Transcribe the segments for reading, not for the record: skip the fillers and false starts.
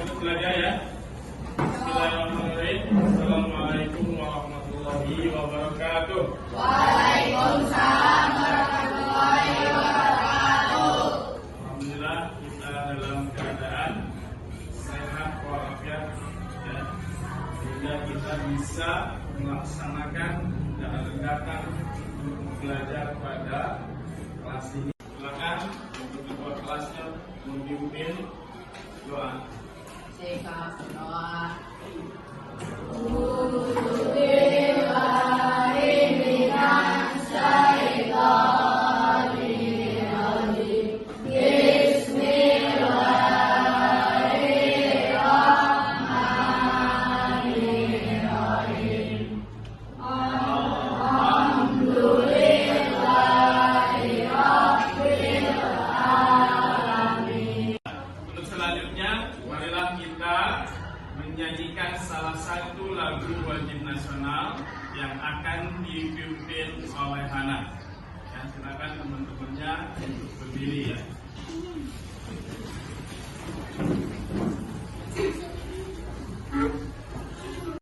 lanjut belajar ya. Bismillahirrahmanirrahim. Assalamualaikum warahmatullahi wabarakatuh. Waalaikumsalam warahmatullahi wabarakatuh. Alhamdulillah kita dalam keadaan sehat walafiat ya, sehingga kita bisa melaksanakan dan datang untuk belajar pada kelas ini. Silakan untuk ketua kelasnya memimpin doa. Sikap doa. Untuk selanjutnya, marilah kita menyanyikan salah satu lagu wajib nasional yang akan dipimpin oleh Hana. Ya, silakan teman-temannya untuk berdiri ya.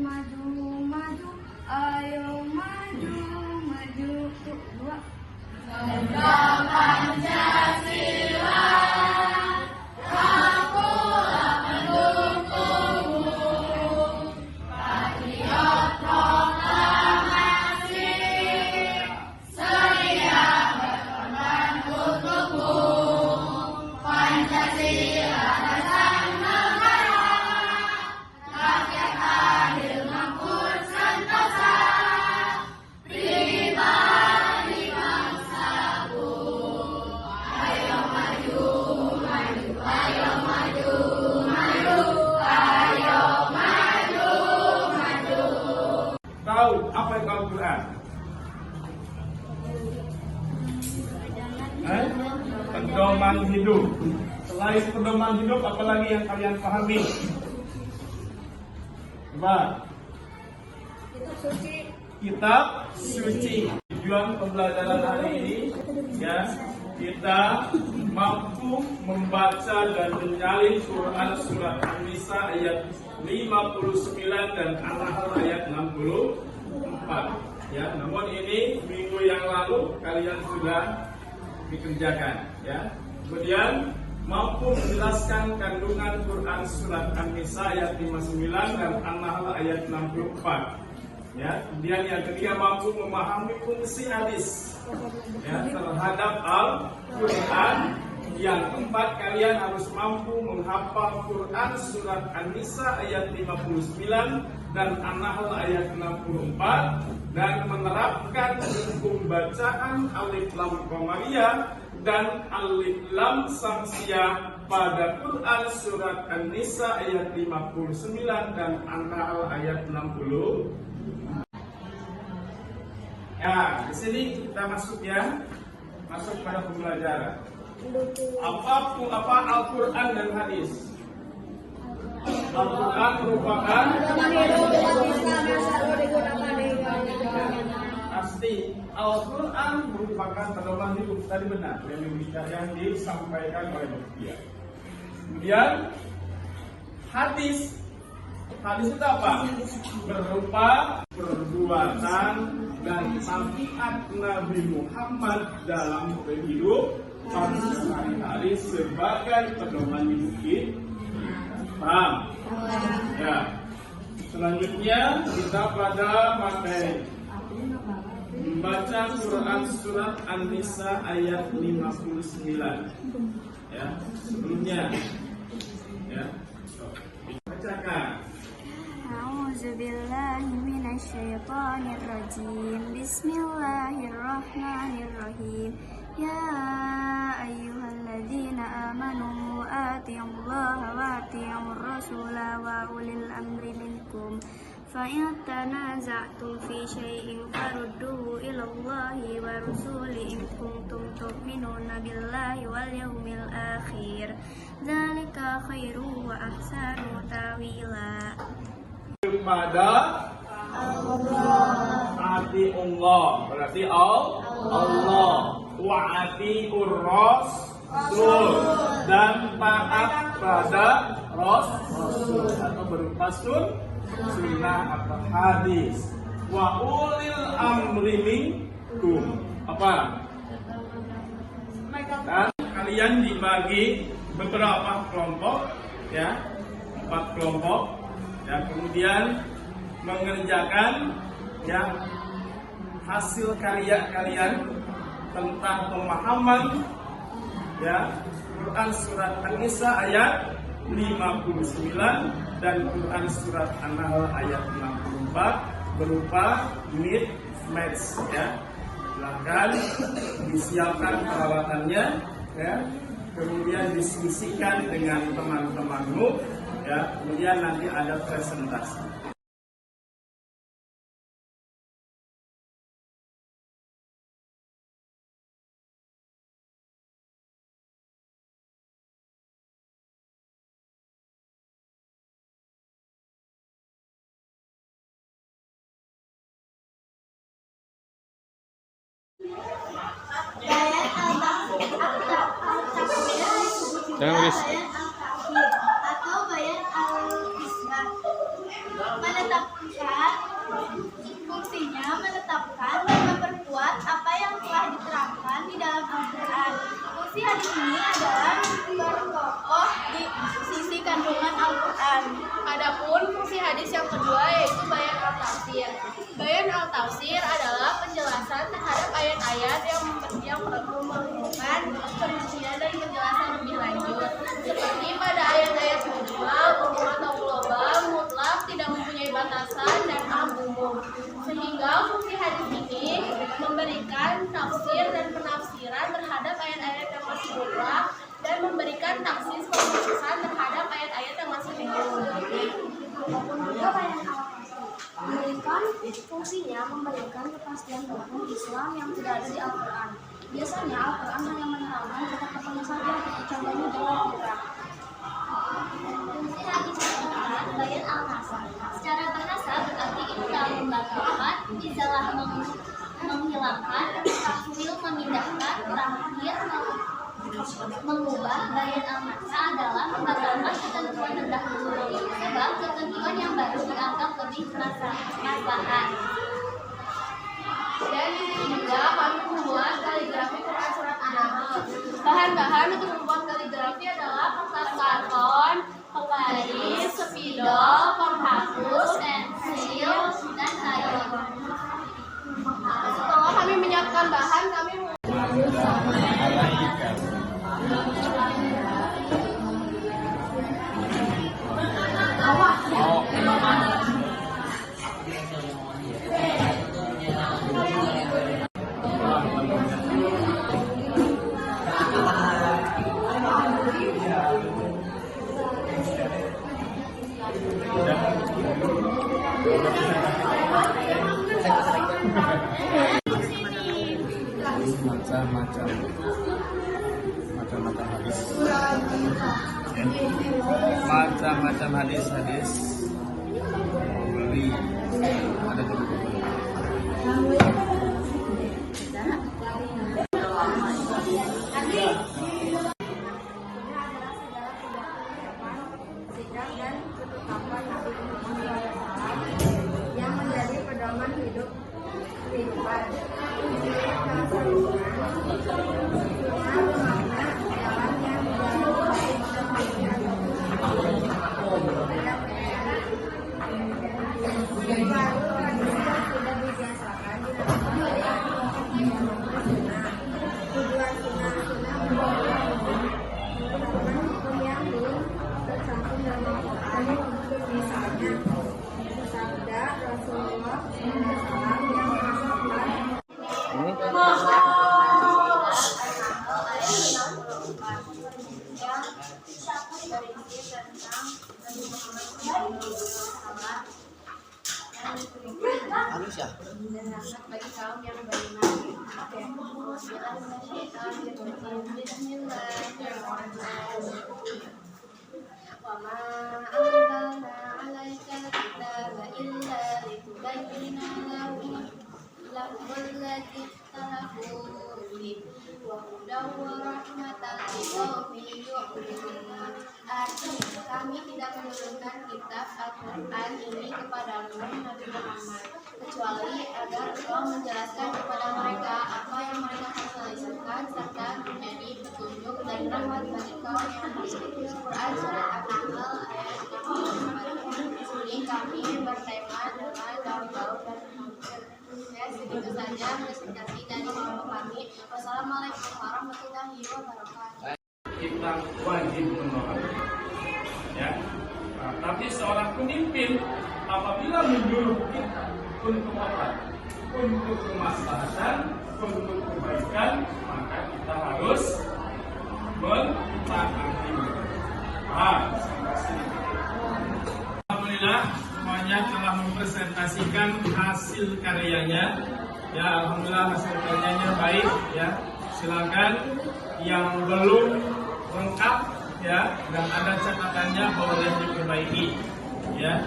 Maju, maju, ayo maju, maju, tuh dua. Tahu apa itu Al-Quran? Pedoman hidup. Selain pedoman hidup, apalagi yang kalian pahami? Coba. Kitab suci. Tujuan pembelajaran hari ini ya, kita mampu membaca dan menyalin Quran surat An-Nisa ayat 59 dan An-Nahl ayat 64. Ya, namun ini minggu yang lalu kalian sudah dikerjakan ya. Kemudian mampu menjelaskan kandungan Quran surat An-Nisa ayat 59 dan An-Nahl ayat 64. Ya, kemudian yang ketiga mampu memahami fungsi hadis ya, terhadap Al-Quran. Yang keempat, kalian harus mampu menghafal Quran surat An-Nisa ayat 59 dan An-Nahl ayat 64 dan menerapkan hukum bacaan alif lam qamariyah dan alif lam samsiyah pada Quran surat An-Nisa ayat 59 dan An-Nahl ayat 60. Ya, di sini kita masuk pada pembelajaran. Apa Al-Quran dan hadis? Al-Quran merupakan pasti Al-Quran merupakan pedoman hidup, tadi benar yang disampaikan oleh Mutia. Kemudian hadis itu apa? Berupa perbuatan dan tabiat Nabi Muhammad dalam berhidup sehari-hari sebagai pedoman hidup kita. Paham? Ya. Selanjutnya kita pada materi membaca Quran surat An-Nisa ayat 59. Ya, sebelumnya ya. Bacakan. A'udzubillahi minasyaitonirrajim. Bismillahirrahmanirrahim. Ya ayyuhalladzina amanu atiiullaha wa atiiur rasula wa ulil amri minkum. فَإِن تَنَازَعْتُمْ فِي شَيْءٍ فَرُدُّوهُ إِلَى اللَّهِ وَرَسُولِهِ إِن كُنتُمْ تُؤْمِنُونَ بِاللَّهِ وَالْيَوْمِ الْآخِرِ ذَلِكَ خَيْرٌ وَأَحْسَنُ تَأْوِيلًا. Kepada ati Allah berarti Allah wa atiur Rasul dan taat pada Rasul atau berupa sunnah atau hadis. Wa ulil amri minkum. Apa? Dan kalian dibagi beberapa kelompok, ya, 4 kelompok, ya, kemudian mengerjakan, ya, hasil karya kalian tentang pemahaman, ya, Quran surat An-Nisa ayat 59 dan Quran surat An-Nahl ayat 64 berupa match, ya. Silakan disiapkan peralatannya, ya, kemudian diskusikan dengan teman-temanmu, ya, kemudian nanti ada presentasi. Jangan Riz. Atau bayan al-isbat menetapkan fungsinya menetapkan dan memperkuat apa yang telah diterangkan di dalam Al-Quran. Fungsi hadis ini adalah berkokoh di sisi kandungan Al-Quran. Adapun fungsi hadis yang kedua yaitu bayan al-tafsir. Bayan al-tafsir adalah penjelasan terhadap ayat-ayat yang memerlukan perincian dan penjelasan lebih lanjut. Seperti pada ayat-ayat mujmal, umum atau global, mutlak, tidak mempunyai batasan dan umum. Sehingga fungsi hadis ini memberikan tafsir dan penafsiran terhadap ayat-ayat yang masih mutlak dan memberikan taksis pembahasan terhadap ayat-ayat yang masih umum. Maupun juga bayan al-tafsir memberikan fungsinya memberikan kepastian hukum Islam yang tidak ada di Al-Quran. Biasanya Al-Quran hanya menerangkan kata-katanya saja, contohnya dalam kitab. Fungsi hadis keempat bayan al-nasab. Secara bahasa berarti intikal membatalkan, izalah menghilangkan, takwil memindahkan, terakhir mengubah. Bayan al-masa adalah membatalkan ketentuan terdahulu sebab ketentuan yang baru dianggap lebih maslahat. Dan di sini juga kami membuat kaligrafi Quran surat An-Nahl. Bahan-bahan untuk membuat kaligrafi adalah kertas karton, penggaris, spidol, penghapus, pensil, dan crayon. Setelah kami menyiapkan bahan, kami macam-macam hadis beli ada di buku. Yang menjadi pedoman hidup kehidupan. bagi kaum yang beriman. Wama anzalna 'alaikal kitaba illa litubayyina lahum alladzi ikhtalafu fihi wa hudan hudan wa rahmatan liqaumin yu'minun. Artinya, kami tidak menurunkan kitab Al-Quran ini kepadamu Nabi Muhammad kecuali agar engkau menjelaskan kepada mereka apa yang mereka perselisihkan serta menjadi petunjuk dan rahmat bagi kaum yang muslim. Quran surat An-Nahl ayat 64. Di sini kami bertema dengan gaul-gaul dan hampir. Ya, segitu saja presentasi dari kami. Wassalamualaikum warahmatullahi wabarakatuh. Kita wajib menolak. Ya. Nah, tapi seorang pemimpin apabila menyuruh kita untuk apa? Untuk kemaslahatan, untuk kebaikan, maka kita harus mentaati. Alhamdulillah semuanya telah mempresentasikan hasil karyanya. Ya, alhamdulillah hasil karyanya baik. Ya, silakan yang belum lengkap ya dan ada catatannya boleh diperbaiki. Ya,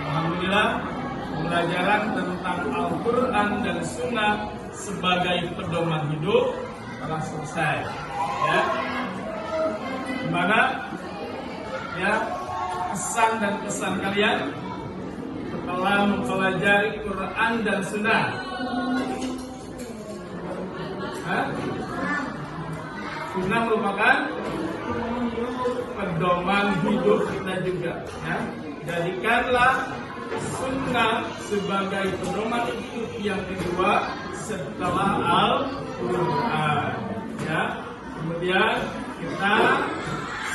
alhamdulillah pembelajaran tentang Al-Quran dan Sunnah sebagai pedoman hidup telah selesai. Ya, dimana ya kesan dan pesan kalian setelah mempelajari Quran dan Sunnah. Sunnah merupakan pedoman hidup kita juga. Ya. Jadikanlah Sunnah sebagai pedoman hidup yang kedua setelah Al-Quran. Ya. Kemudian kita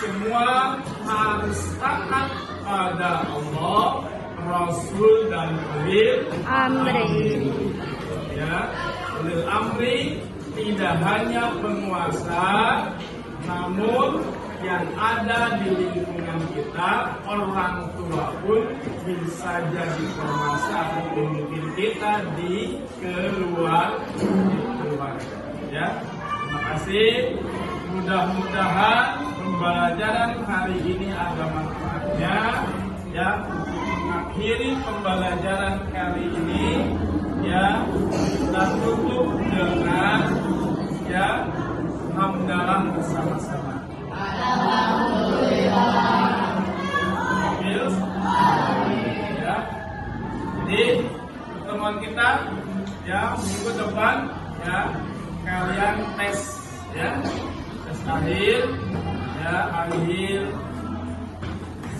semua harus taat pada Allah, Rasul dan ulil amri. Ya, ulil amri tidak hanya penguasa, namun yang ada di lingkungan kita, orang tua pun bisa jadi penguasa atau pemimpin kita di keluarga. Ya, terima kasih. Mudah-mudahan pembelajaran hari ini ada manfaatnya. Ya, mengakhiri pembelajaran kali ini, ya kita tutup dengan ya hamdalah bersama-sama. Alhamdulillah. Ya. Jadi pertemuan kita ya minggu depan ya kalian tes ya tes akhir ya akhir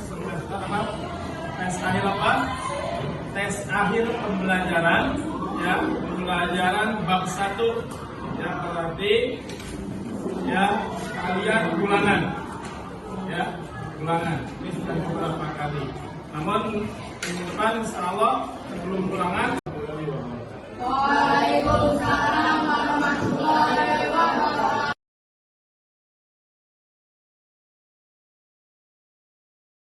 semester apa? Tes akhir apa? Tes akhir pembelajaran ya pembelajaran bab 1 ya berarti ya kalian ulangan ya ulangan ini sudah beberapa kali namun minggu depan insyaallah sebelum ulangan